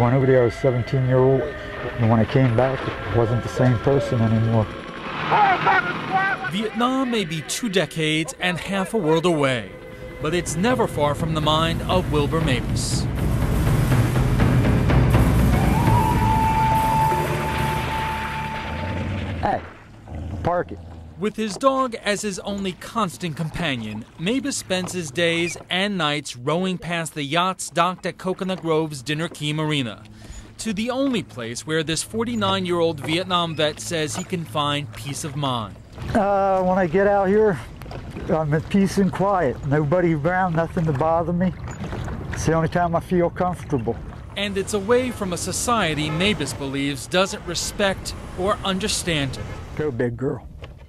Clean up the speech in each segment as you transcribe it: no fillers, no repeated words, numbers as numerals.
went over there, I was 17-year-old, and when I came back, I wasn't the same person anymore. Vietnam may be 2 decades and half a world away, but it's never far from the mind of Wilbur Mabus. Hey, park it. With his dog as his only constant companion, Mabus spends his days and nights rowing past the yachts docked at Coconut Grove's Dinner Key Marina, to the only place where this 49-year-old Vietnam vet says he can find peace of mind. When I get out here, I'm at peace and quiet. Nobody around, nothing to bother me. It's the only time I feel comfortable. And it's away from a society Mabus believes doesn't respect or understand him. Go, big girl.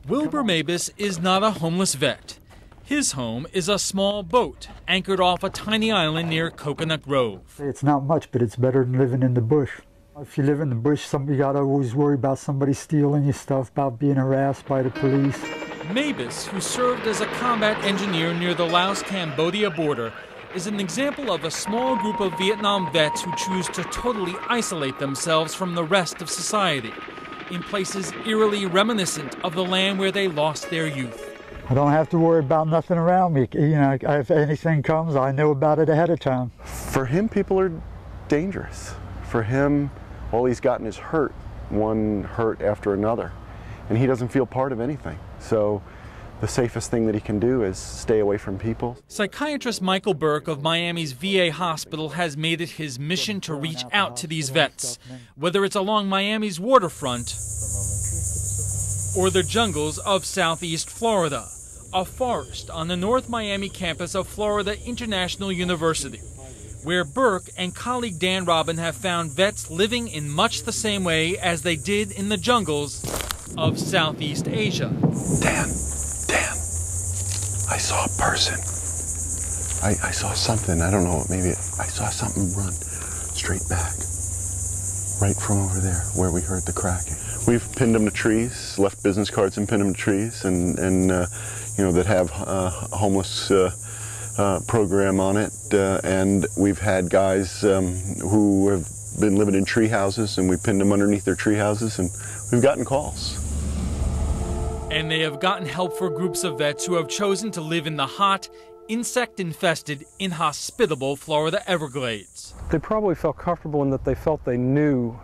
Wilbur Mabus is not a homeless vet. His home is a small boat anchored off a tiny island near Coconut Grove. It's not much, but it's better than living in the bush. If you live in the bush, you gotta always worry about somebody stealing your stuff, about being harassed by the police. Mabus, who served as a combat engineer near the Laos-Cambodia border, is an example of a small group of Vietnam vets who choose to totally isolate themselves from the rest of society, in places eerily reminiscent of the land where they lost their youth. I don't have to worry about nothing around me. You know, if anything comes, I know about it ahead of time. For him, people are dangerous. For him, all he's gotten is hurt, one hurt after another, and he doesn't feel part of anything. So the safest thing that he can do is stay away from people. Psychiatrist Michael Burke of Miami's VA hospital has made it his mission to reach out to these vets, whether it's along Miami's waterfront or the jungles of southeast Florida, a forest on the North Miami campus of Florida International University, where Burke and colleague Dan Robin have found vets living in much the same way as they did in the jungles of Southeast Asia. Dan, I saw a person. I saw something, I don't know, maybe I saw something run straight back, right from over there where we heard the cracking. We've pinned them to trees, left business cards and pinned them to trees, and you know, that have homeless program on it, and we've had guys who have been living in tree houses, and we pinned them underneath their tree houses, and we've gotten calls. And they have gotten help for groups of vets who have chosen to live in the hot, insect-infested, inhospitable Florida Everglades. They probably felt comfortable in that they felt they knew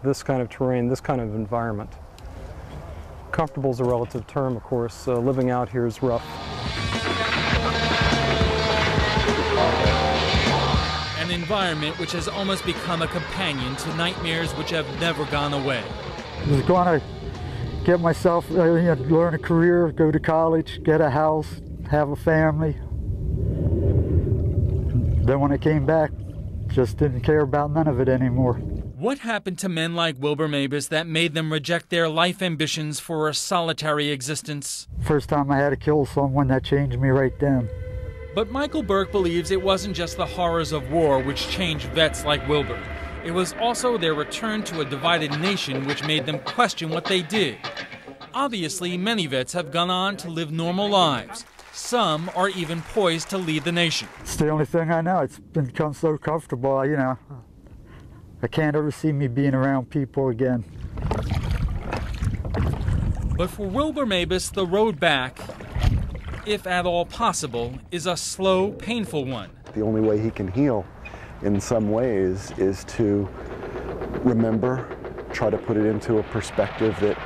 this kind of terrain, this kind of environment. Comfortable is a relative term, of course. Living out here is rough. An environment which has almost become a companion to nightmares which have never gone away. I was going to get myself, learn a career, go to college, get a house, have a family. Then when I came back, just didn't care about none of it anymore. What happened to men like Wilbur Mabus that made them reject their life ambitions for a solitary existence? First time I had to kill someone, that changed me right then. But Michael Burke believes it wasn't just the horrors of war which changed vets like Wilbur. It was also their return to a divided nation which made them question what they did. Obviously, many vets have gone on to live normal lives. Some are even poised to lead the nation. It's the only thing I know. It's become so comfortable, you know. I can't ever see me being around people again. But for Wilbur Mabus, the road back, if at all possible, is a slow, painful one. The only way he can heal in some ways is to remember, try to put it into a perspective that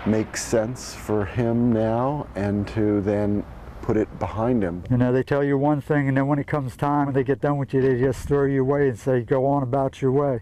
makes sense for him now, and to then put it behind him. You know, they tell you one thing, and then when it comes time, when they get done with you, they just throw you away and say, go on about your way.